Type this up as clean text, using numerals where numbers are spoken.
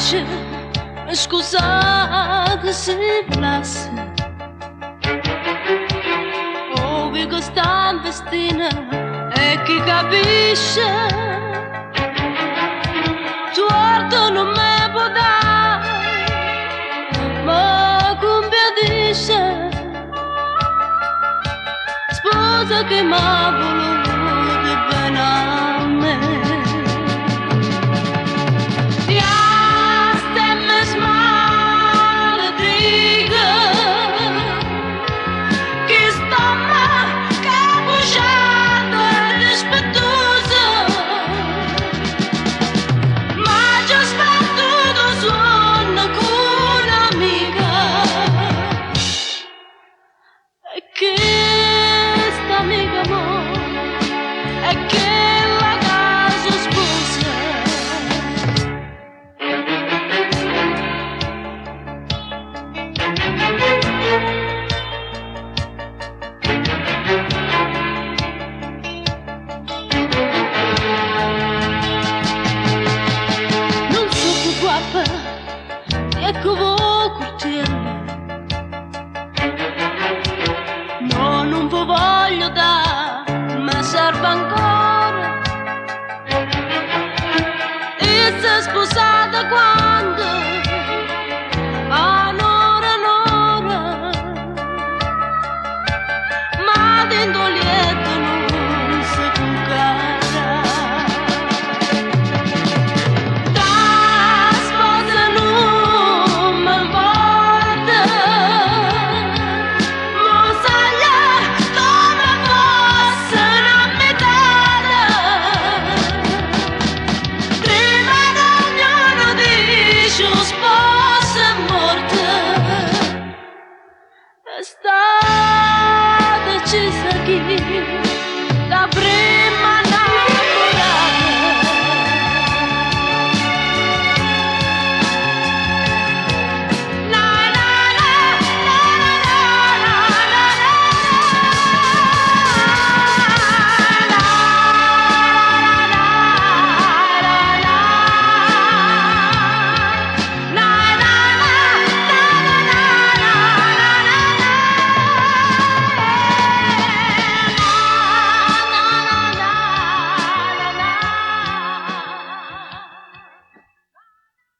capisce, scusate se blasse. Oh, vi costa investina e chi capisce, tuorto non me può dare, ma compiatisce. Sposa che m'ha voluto bene a me. Ecco voi curtiere, no, non vi voglio dare, ma serve ancora. E sei sposata quando